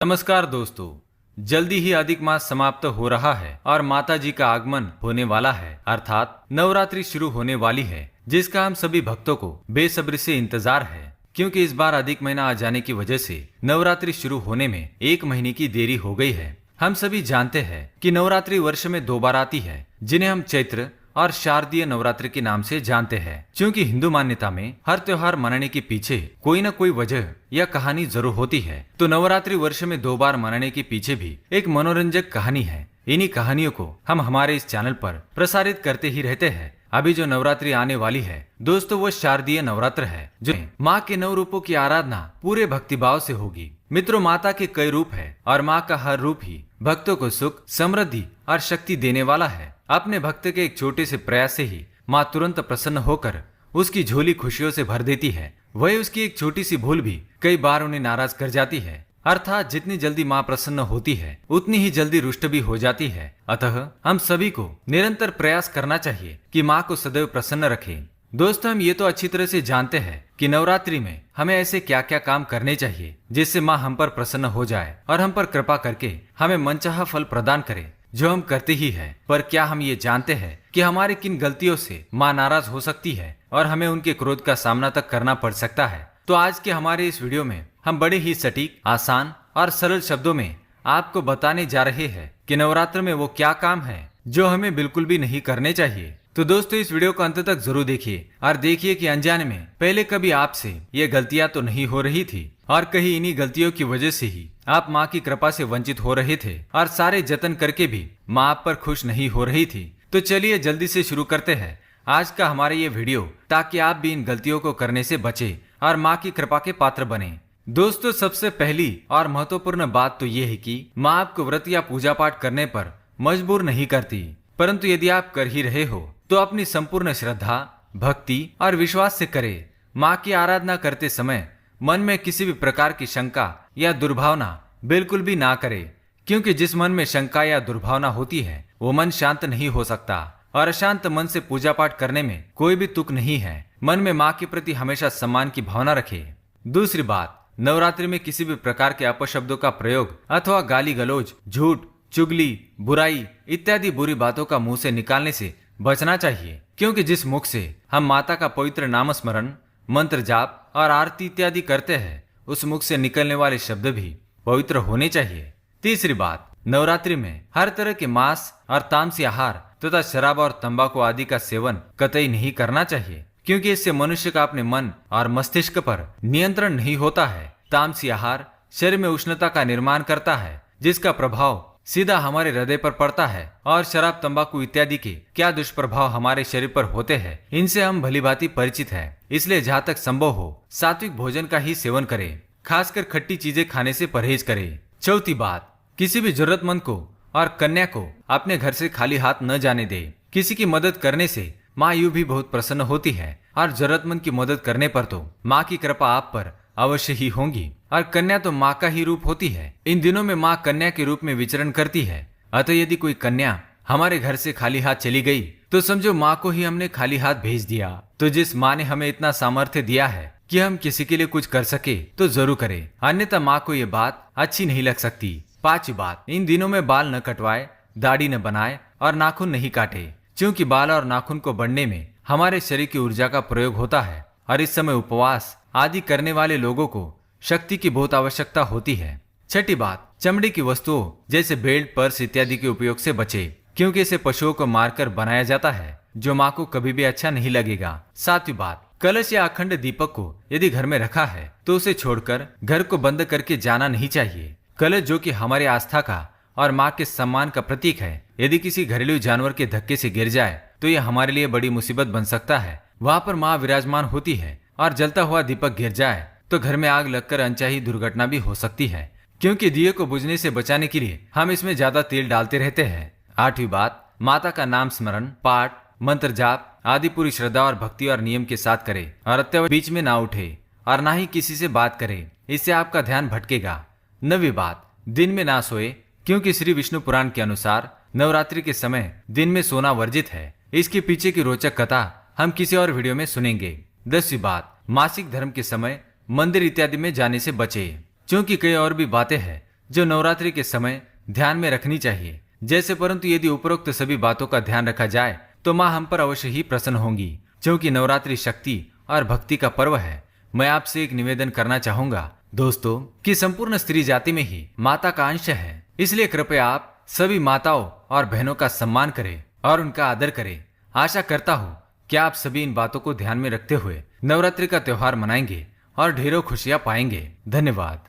नमस्कार दोस्तों। जल्दी ही अधिक मास समाप्त हो रहा है और माता जी का आगमन होने वाला है, अर्थात नवरात्रि शुरू होने वाली है, जिसका हम सभी भक्तों को बेसब्री से इंतजार है। क्योंकि इस बार अधिक महीना आ जाने की वजह से नवरात्रि शुरू होने में एक महीने की देरी हो गई है। हम सभी जानते हैं कि नवरात्रि वर्ष में 2 बार आती है, जिन्हें हम चैत्र और शारदीय नवरात्रि के नाम से जानते हैं। क्योंकि हिंदू मान्यता में हर त्योहार मनाने के पीछे कोई न कोई वजह या कहानी जरूर होती है, तो नवरात्रि वर्ष में 2 बार मनाने के पीछे भी एक मनोरंजक कहानी है। इन्हीं कहानियों को हम हमारे इस चैनल पर प्रसारित करते ही रहते हैं। अभी जो नवरात्रि आने वाली है दोस्तों, वो शारदीय नवरात्र है, जो माँ के 9 रूपों की आराधना पूरे भक्तिभाव से होगी। मित्रों, माता के कई रूप है और माँ का हर रूप ही भक्तों को सुख, समृद्धि और शक्ति देने वाला है। अपने भक्त के एक छोटे से प्रयास से ही माँ तुरंत प्रसन्न होकर उसकी झोली खुशियों से भर देती है। वही उसकी एक छोटी सी भूल भी कई बार उन्हें नाराज कर जाती है। अर्थात जितनी जल्दी माँ प्रसन्न होती है उतनी ही जल्दी रुष्ट भी हो जाती है। अतः हम सभी को निरंतर प्रयास करना चाहिए कि माँ को सदैव प्रसन्न रखें। दोस्तों, हम ये तो अच्छी तरह से जानते हैं कि नवरात्रि में हमें ऐसे क्या क्या काम करने चाहिए जिससे माँ हम पर प्रसन्न हो जाए और हम पर कृपा करके हमें मनचाहा फल प्रदान करे, जो हम करते ही हैं। पर क्या हम ये जानते हैं कि हमारी किन गलतियों से माँ नाराज हो सकती है और हमें उनके क्रोध का सामना तक करना पड़ सकता है? तो आज के हमारे इस वीडियो में हम बड़े ही सटीक, आसान और सरल शब्दों में आपको बताने जा रहे हैं कि नवरात्र में वो क्या काम है जो हमें बिल्कुल भी नहीं करने चाहिए। तो दोस्तों, इस वीडियो को अंत तक जरूर देखिए और देखिए कि अनजाने में पहले कभी आपसे ये गलतियां तो नहीं हो रही थी और कहीं इन्हीं गलतियों की वजह से ही आप माँ की कृपा से वंचित हो रहे थे और सारे जतन करके भी माँ आप पर खुश नहीं हो रही थी। तो चलिए जल्दी से शुरू करते हैं आज का हमारा ये वीडियो, ताकि आप भी इन गलतियों को करने से बचे और माँ की कृपा के पात्र बने। दोस्तों, सबसे पहली और महत्वपूर्ण बात तो ये है कि माँ आपको व्रत या पूजा पाठ करने पर मजबूर नहीं करती, परंतु यदि आप कर ही रहे हो तो अपनी संपूर्ण श्रद्धा, भक्ति और विश्वास से करें। माँ की आराधना करते समय मन में किसी भी प्रकार की शंका या दुर्भावना बिल्कुल भी ना करें, क्योंकि जिस मन में शंका या दुर्भावना होती है वो मन शांत नहीं हो सकता और अशांत मन से पूजा पाठ करने में कोई भी तुक नहीं है। मन में माँ के प्रति हमेशा सम्मान की भावना रखें। दूसरी बात, नवरात्रि में किसी भी प्रकार के अपशब्दों का प्रयोग अथवा गाली गलौज, झूठ, चुगली, बुराई इत्यादि बुरी बातों का मुंह से निकालने से बचना चाहिए, क्योंकि जिस मुख से हम माता का पवित्र नाम स्मरण, मंत्र जाप और आरती इत्यादि करते हैं, उस मुख से निकलने वाले शब्द भी पवित्र होने चाहिए। तीसरी बात, नवरात्रि में हर तरह के मांस और तामसी आहार तथा शराब और तंबाकू आदि का सेवन कतई नहीं करना चाहिए, क्योंकि इससे मनुष्य का अपने मन और मस्तिष्क पर नियंत्रण नहीं होता है। तामसी आहार शरीर में उष्णता का निर्माण करता है, जिसका प्रभाव सीधा हमारे हृदय पर पड़ता है। और शराब, तंबाकू इत्यादि के क्या दुष्प्रभाव हमारे शरीर पर होते हैं, इनसे हम भलीभांति परिचित हैं। इसलिए जहाँ तक संभव हो सात्विक भोजन का ही सेवन करें, खासकर खट्टी चीजें खाने से परहेज करें। चौथी बात, किसी भी जरूरतमंद को और कन्या को अपने घर से खाली हाथ न जाने दे। किसी की मदद करने से माँ यूं भी बहुत प्रसन्न होती है और जरूरतमंद की मदद करने पर तो माँ की कृपा आप पर अवश्य ही होंगी। और कन्या तो माँ का ही रूप होती है। इन दिनों में माँ कन्या के रूप में विचरण करती है। अतः यदि कोई कन्या हमारे घर से खाली हाथ चली गई तो समझो माँ को ही हमने खाली हाथ भेज दिया। तो जिस माँ ने हमें इतना सामर्थ्य दिया है कि हम किसी के लिए कुछ कर सके तो जरूर करें, अन्यथा माँ को ये बात अच्छी नहीं लग सकती। पांचवी बात, इन दिनों में बाल न कटवाए, दाढ़ी न बनाए और नाखून नहीं काटे, क्योंकि बाल और नाखून को बढ़ने में हमारे शरीर की ऊर्जा का प्रयोग होता है और इस समय उपवास आदि करने वाले लोगों को शक्ति की बहुत आवश्यकता होती है। छठी बात, चमड़ी की वस्तुओं जैसे बेल्ट, पर्स इत्यादि के उपयोग से बचे, क्योंकि इसे पशुओं को मारकर बनाया जाता है, जो माँ को कभी भी अच्छा नहीं लगेगा। सातवीं बात, कलश या अखंड दीपक को यदि घर में रखा है तो उसे छोड़कर घर को बंद करके जाना नहीं चाहिए। कलश, जो कि हमारे आस्था का और माँ के सम्मान का प्रतीक है, यदि किसी घरेलू जानवर के धक्के से गिर जाए तो यह हमारे लिए बड़ी मुसीबत बन सकता है। वहाँ पर माँ विराजमान होती है और जलता हुआ दीपक गिर जाए तो घर में आग लगकर अनचाही दुर्घटना भी हो सकती है, क्योंकि दिए को बुझने से बचाने के लिए हम इसमें ज्यादा तेल डालते रहते हैं। आठवीं बात, माता का नाम स्मरण, पाठ, मंत्र जाप आदि पूरी श्रद्धा और भक्ति और नियम के साथ करे और अत्यवश्य बीच में ना उठे और ना ही किसी से बात करे, इससे आपका ध्यान भटकेगा। नवीं बात, दिन में ना सोए, क्योंकि श्री विष्णु पुराण के अनुसार नवरात्रि के समय दिन में सोना वर्जित है। इसके पीछे की रोचक कथा हम किसी और वीडियो में सुनेंगे। 10वीं बात, मासिक धर्म के समय मंदिर इत्यादि में जाने से बचे, क्योंकि कई और भी बातें हैं जो नवरात्रि के समय ध्यान में रखनी चाहिए। जैसे परंतु यदि उपरोक्त सभी बातों का ध्यान रखा जाए तो माँ हम पर अवश्य ही प्रसन्न होंगी, क्योंकि नवरात्रि शक्ति और भक्ति का पर्व है। मैं आपसे एक निवेदन करना चाहूंगा दोस्तों कि संपूर्ण स्त्री जाति में ही माता का अंश है, इसलिए कृपया आप सभी माताओं और बहनों का सम्मान करें और उनका आदर करें। आशा करता हूँ कि आप सभी इन बातों को ध्यान में रखते हुए नवरात्रि का त्योहार मनाएंगे और ढेरों खुशियां पाएंगे। धन्यवाद।